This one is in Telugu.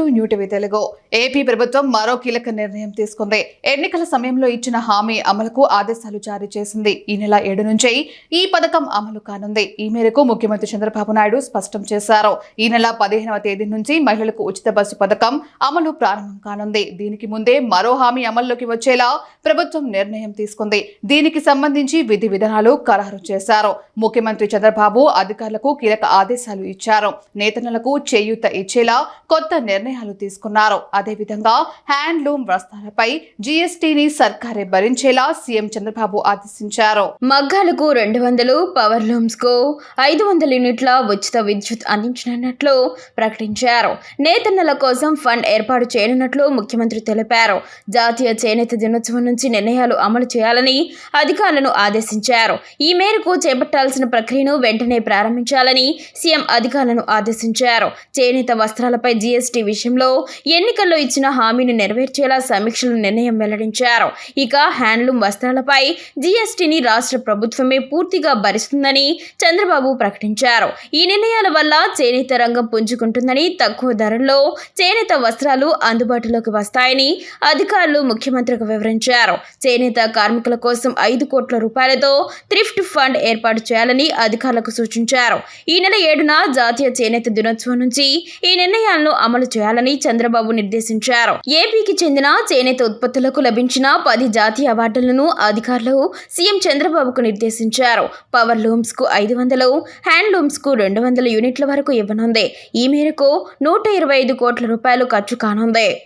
To new TV Telugu. AP ప్రభుత్వం మరో కీలక నిర్ణయం తీసుకుంది. ఎన్నికల సమయంలో ఇచ్చిన హామీ అమలుకు ఆదేశాలు జారీ చేసింది. ఈ నెల 7 నుంచి ఈ పథకం అమలు కానుంది. ఈ మేరకు ముఖ్యమంత్రి చంద్రబాబు నాయుడు స్పష్టం చేశారు. ఈ నెల 15వ తేదీ నుంచి మహిళలకు ఉచిత బస్సు పథకం అమలు ప్రారంభం కానుంది. దీనికి ముందే మరో హామీ అమల్లోకి వచ్చేలా ప్రభుత్వం నిర్ణయం తీసుకుంది. దీనికి సంబంధించి విధి విధానాలు ఖరారు చేశారు. ముఖ్యమంత్రి చంద్రబాబు అధికారులకు కీలక ఆదేశాలు ఇచ్చారు. నేతన్నలకు చేయూత ఇచ్చేలా కొత్త నిర్ణయాలు తీసుకున్నారు. అదేవిధంగా హ్యాండ్లూమ్ వస్త్రాలపై జీఎస్టీని సర్కారే భరించేలా సీఎం చంద్రబాబు ఆదేశించారు. మగ్గాలకు 200, పవర్ లూమ్స్ కు 500 యూనిట్ల ఉచిత విద్యుత్ అందించనున్నట్లు ప్రకటించారు. నేతన్నల కోసం ఫండ్ ఏర్పాటు చేయనున్నట్లు ముఖ్యమంత్రి తెలిపారు. జాతీయ చేనేత దినోత్సవం నుంచి నిర్ణయాలు అమలు చేయాలని అధికారులను ఆదేశించారు. ఈ మేరకు చేపట్టాల్సిన ప్రక్రియను వెంటనే ప్రారంభించాలని సీఎం అధికారులను ఆదేశించారు. చేనేత వస్త్రాలపై జీఎస్టీ విషయంలో ఎన్నికల్లో ఇచ్చిన హామీని నెరవేర్చేలా సమీక్షలు నిర్ణయం వెల్లడించారు. ఇక హ్యాండ్లూమ్ వస్త్రాలపై జీఎస్టీని రాష్ట్ర ప్రభుత్వమే పూర్తిగా భరిస్తుందని చంద్రబాబు ప్రకటించారు. ఈ నిర్ణయాల వల్ల చేనేత రంగం పుంజుకుంటుందని, తక్కువ ధరల్లో చేనేత వస్త్రాలు అందుబాటులోకి వస్తాయని అధికారులు ముఖ్యమంత్రికి వివరించారు. చేనేత కార్మికుల కోసం 5 కోట్ల రూపాయలతో థ్రిఫ్ట్ ఫండ్ ఏర్పాటు చేయాలని అధికారులకు సూచించారు. ఈ నెల 7న జాతీయ చేనేత దినోత్సవం నుంచి ఈ నిర్ణయాలను అమలు చేయాలని చంద్రబాబు నిర్దేశించారు. ఏపీకి చెందిన చేనేత ఉత్పత్తులకు లభించిన 10 జాతీయ అవార్డులను అధికారులు సీఎం చంద్రబాబుకు నిర్దేశించారు. పవర్ లూమ్స్ కు 500, హ్యాండ్లూమ్స్ కు 200 యూనిట్ల వరకు ఇవ్వనుంది. ఈ మేరకు 125 కోట్ల రూపాయలు ఖర్చు కానుంది.